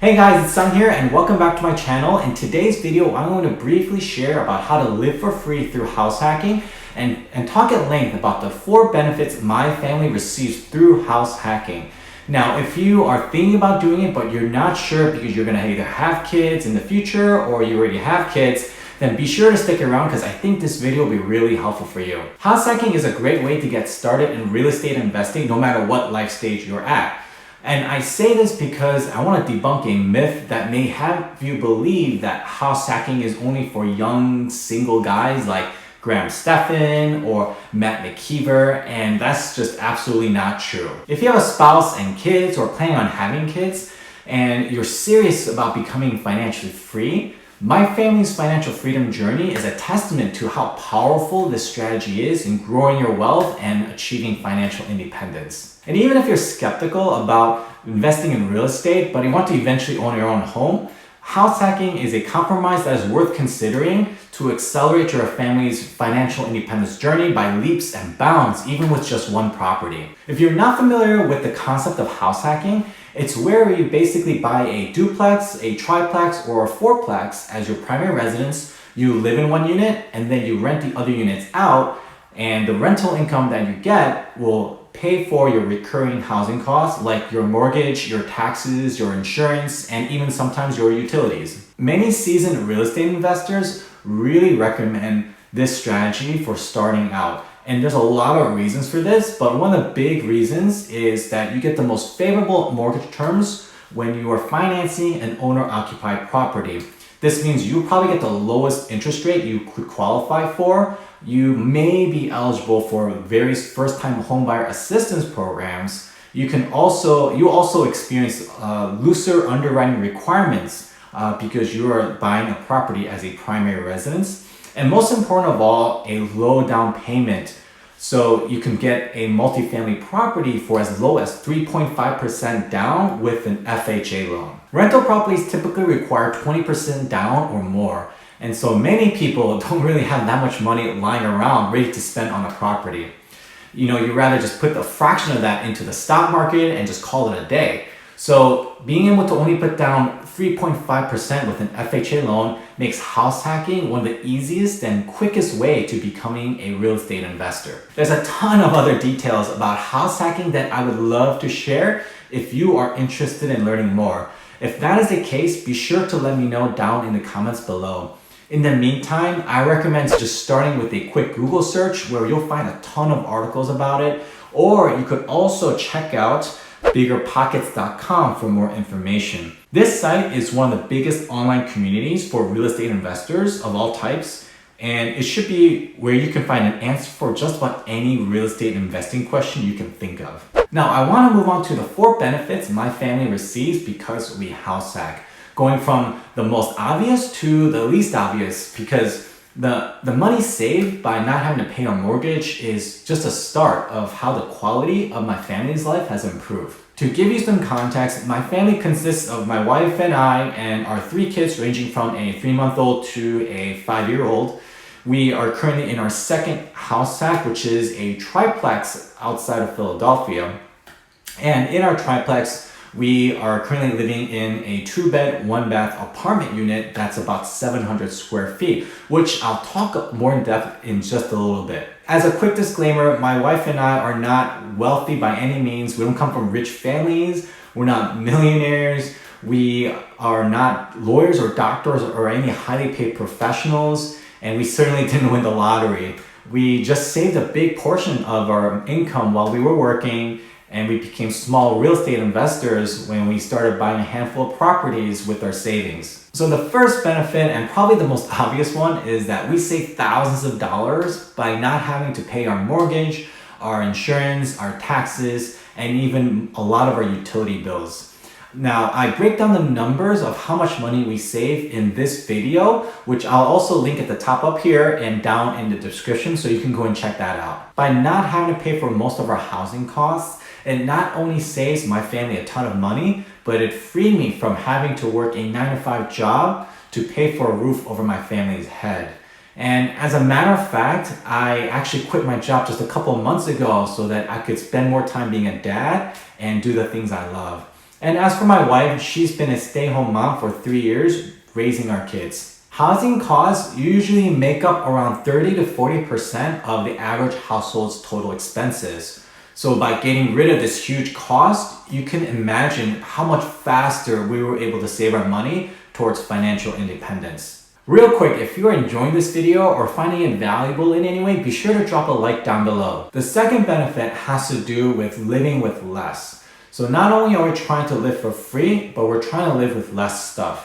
Hey guys, it's Sun here and welcome back to my channel. In today's video, I'm going to briefly share about how to live for free through house hacking and talk at length about the 4 benefits my family receives through house hacking. Now, if you are thinking about doing it, but you're not sure because you're going to either have kids in the future or you already have kids, then be sure to stick around because I think this video will be really helpful for you. House hacking is a great way to get started in real estate investing no matter what life stage you're at. And I say this because I want to debunk a myth that may have you believe that house hacking is only for young single guys like Graham Stephan or Matt McKeever, and that's just absolutely not true. If you have a spouse and kids or planning on having kids and you're serious about becoming financially free, my family's financial freedom journey is a testament to how powerful this strategy is in growing your wealth and achieving financial independence. And even if you're skeptical about investing in real estate, but you want to eventually own your own home, house hacking is a compromise that is worth considering to accelerate your family's financial independence journey by leaps and bounds, even with just one property. If you're not familiar with the concept of house hacking, it's where you basically buy a duplex, a triplex, or a fourplex as your primary residence. You live in one unit and then you rent the other units out, and the rental income that you get will pay for your recurring housing costs like your mortgage, your taxes, your insurance, and even sometimes your utilities. Many seasoned real estate investors really recommend this strategy for starting out. And there's a lot of reasons for this, but one of the big reasons is that you get the most favorable mortgage terms when you are financing an owner-occupied property. This means you probably get the lowest interest rate you could qualify for. You may be eligible for various first-time homebuyer assistance programs. You also experience looser underwriting requirements because you are buying a property as a primary residence. And most important of all, a low down payment. So you can get a multifamily property for as low as 3.5% down with an FHA loan. Rental properties typically require 20% down or more. And so many people don't really have that much money lying around ready to spend on a property. You'd rather just put a fraction of that into the stock market and just call it a day. So being able to only put down 3.5% with an FHA loan makes house hacking one of the easiest and quickest way to becoming a real estate investor. There's a ton of other details about house hacking that I would love to share if you are interested in learning more. If that is the case, be sure to let me know down in the comments below. In the meantime, I recommend just starting with a quick Google search where you'll find a ton of articles about it, or you could also check out biggerpockets.com for more information. This site is one of the biggest online communities for real estate investors of all types, and it should be where you can find an answer for just about any real estate investing question you can think of. Now, I want to move on to the 4 benefits my family receives because we house hack, going from the most obvious to the least obvious, because the money saved by not having to pay our mortgage is just a start of how the quality of my family's life has improved. To give you some context, my family consists of my wife and I and our 3 kids ranging from a 3-month-old to a 5-year-old. We are currently in our 2nd house hack, which is a triplex outside of Philadelphia. And in our triplex, we are currently living in a 2-bed, 1-bath apartment unit that's about 700 square feet, which I'll talk more in depth in just a little bit. As a quick disclaimer, my wife and I are not wealthy by any means. We don't come from rich families. We're not millionaires. We are not lawyers or doctors or any highly paid professionals, and we certainly didn't win the lottery. We just saved a big portion of our income while we were working, and we became small real estate investors when we started buying a handful of properties with our savings. So the first benefit, and probably the most obvious one, is that we save thousands of dollars by not having to pay our mortgage, our insurance, our taxes, and even a lot of our utility bills. Now, I break down the numbers of how much money we save in this video, which I'll also link at the top up here and down in the description, so you can go and check that out. By not having to pay for most of our housing costs, it not only saves my family a ton of money, but it freed me from having to work a 9-to-5 job to pay for a roof over my family's head. And as a matter of fact, I actually quit my job just a couple of months ago so that I could spend more time being a dad and do the things I love. And as for my wife, she's been a stay-at-home mom for 3 years, raising our kids. Housing costs usually make up around 30 to 40% of the average household's total expenses. So by getting rid of this huge cost, you can imagine how much faster we were able to save our money towards financial independence. Real quick, if you are enjoying this video or finding it valuable in any way, be sure to drop a like down below. The second benefit has to do with living with less. So not only are we trying to live for free, but we're trying to live with less stuff.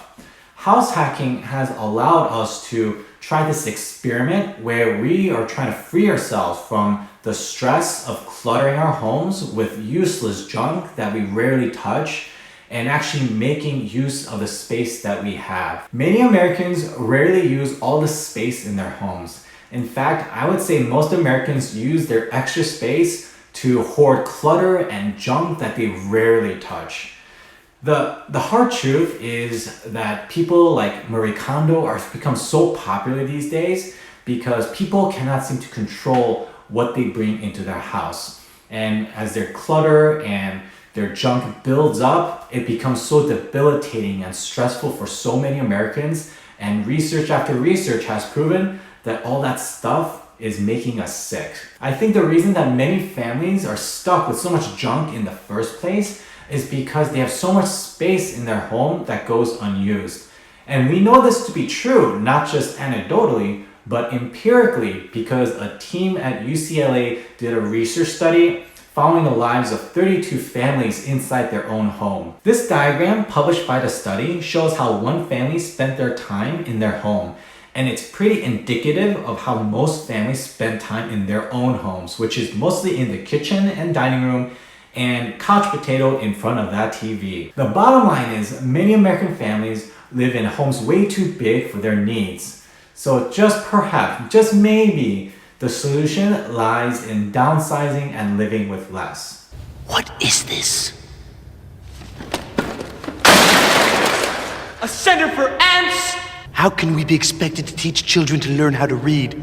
House hacking has allowed us to try this experiment where we are trying to free ourselves from the stress of cluttering our homes with useless junk that we rarely touch and actually making use of the space that we have. Many Americans rarely use all the space in their homes. In fact, I would say most Americans use their extra space to hoard clutter and junk that they rarely touch. The hard truth is that people like Marie Kondo are become so popular these days because people cannot seem to control what they bring into their house. And as their clutter and their junk builds up, it becomes so debilitating and stressful for so many Americans. And research after research has proven that all that stuff is making us sick. I think the reason that many families are stuck with so much junk in the first place is because they have so much space in their home that goes unused. And we know this to be true, not just anecdotally, but empirically, because a team at UCLA did a research study following the lives of 32 families inside their own home. This diagram published by the study shows how one family spent their time in their home. And it's pretty indicative of how most families spend time in their own homes, which is mostly in the kitchen and dining room and couch potato in front of that TV. The bottom line is many American families live in homes way too big for their needs. So just perhaps, just maybe, the solution lies in downsizing and living with less. What is this? A center for ants? How can we be expected to teach children to learn how to read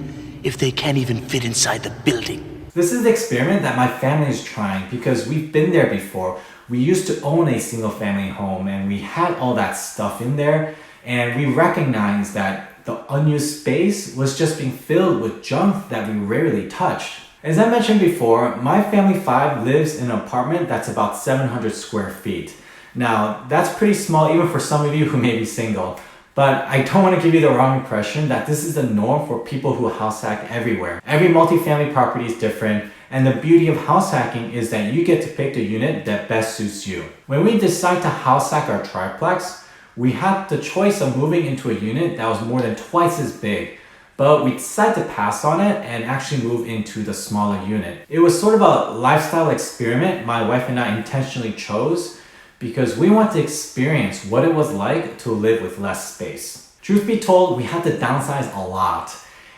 if they can't even fit inside the building? This is the experiment that my family is trying because we've been there before. We used to own a single family home and we had all that stuff in there, and we recognized that the unused space was just being filled with junk that we rarely touched. As I mentioned before, my family 5 lives in an apartment that's about 700 square feet. Now, that's pretty small even for some of you who may be single. But I don't want to give you the wrong impression that this is the norm for people who house hack everywhere. Every multifamily property is different, and the beauty of house hacking is that you get to pick the unit that best suits you. When we decide to house hack our triplex, we had the choice of moving into a unit that was more than twice as big, but we decided to pass on it and actually move into the smaller unit. It was sort of a lifestyle experiment my wife and I intentionally chose because we want to experience what it was like to live with less space. Truth be told, we had to downsize a lot,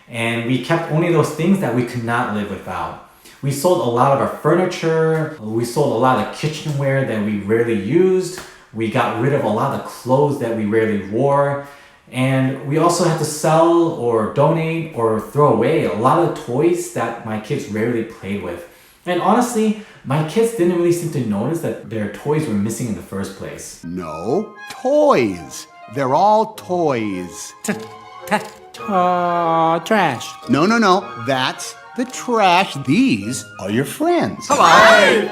and we kept only those things that we could not live without. We sold a lot of our furniture, we sold a lot of kitchenware that we rarely used, we got rid of a lot of clothes that we rarely wore, and we also had to sell or donate or throw away a lot of toys that my kids rarely played with. And honestly, my kids didn't really seem to notice that their toys were missing in the first place. No, toys. They're all toys. Trash. No. That's the trash. These are your friends. Come on!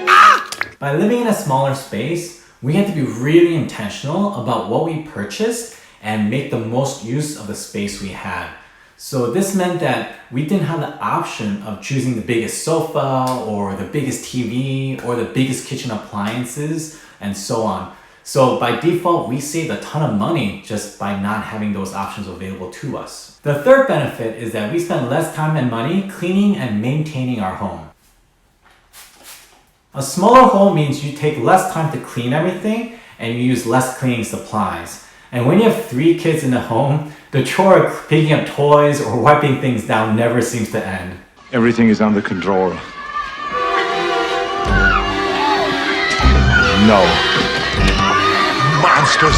By living in a smaller space, we had to be really intentional about what we purchased and make the most use of the space we had. So this meant that we didn't have the option of choosing the biggest sofa or the biggest TV or the biggest kitchen appliances and so on. So by default, we saved a ton of money just by not having those options available to us. The third benefit is that we spend less time and money cleaning and maintaining our home. A smaller home means you take less time to clean everything and you use less cleaning supplies. And when you have 3 kids in the home, the chore of picking up toys or wiping things down never seems to end. Everything is under control. No. Monsters!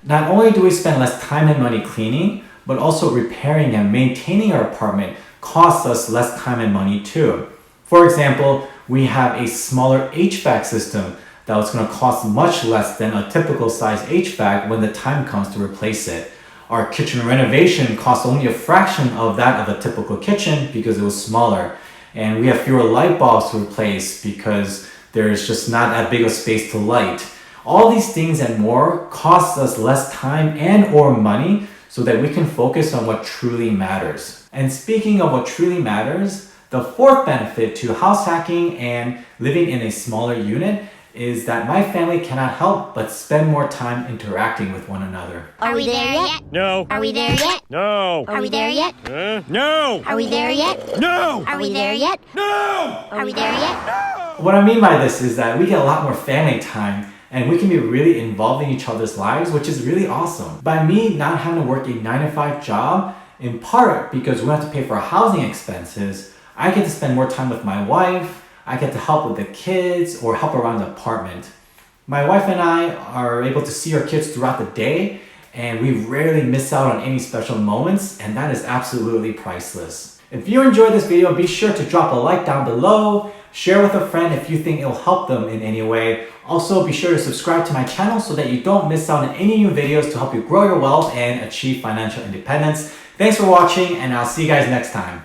Not only do we spend less time and money cleaning, but also repairing and maintaining our apartment costs us less time and money too. For example, we have a smaller HVAC system that it's going to cost much less than a typical size HVAC when the time comes to replace it. Our kitchen renovation cost only a fraction of that of a typical kitchen because it was smaller. And we have fewer light bulbs to replace because there's just not that big of space to light. All these things and more cost us less time and or money so that we can focus on what truly matters. And speaking of what truly matters, the fourth benefit to house hacking and living in a smaller unit is that my family cannot help but spend more time interacting with one another. Are we there yet? No. Are we there yet? No. Are we there yet? No. Are we there yet? No. Are we there yet? No. Are we there yet? What I mean by this is that we get a lot more family time and we can be really involved in each other's lives, which is really awesome. By me not having to work a 9-to-5 job, in part because we have to pay for housing expenses, I get to spend more time with my wife, I get to help with the kids or help around the apartment. My wife and I are able to see our kids throughout the day and we rarely miss out on any special moments, and that is absolutely priceless. If you enjoyed this video, be sure to drop a like down below, share with a friend if you think it'll help them in any way. Also, be sure to subscribe to my channel so that you don't miss out on any new videos to help you grow your wealth and achieve financial independence. Thanks for watching, and I'll see you guys next time.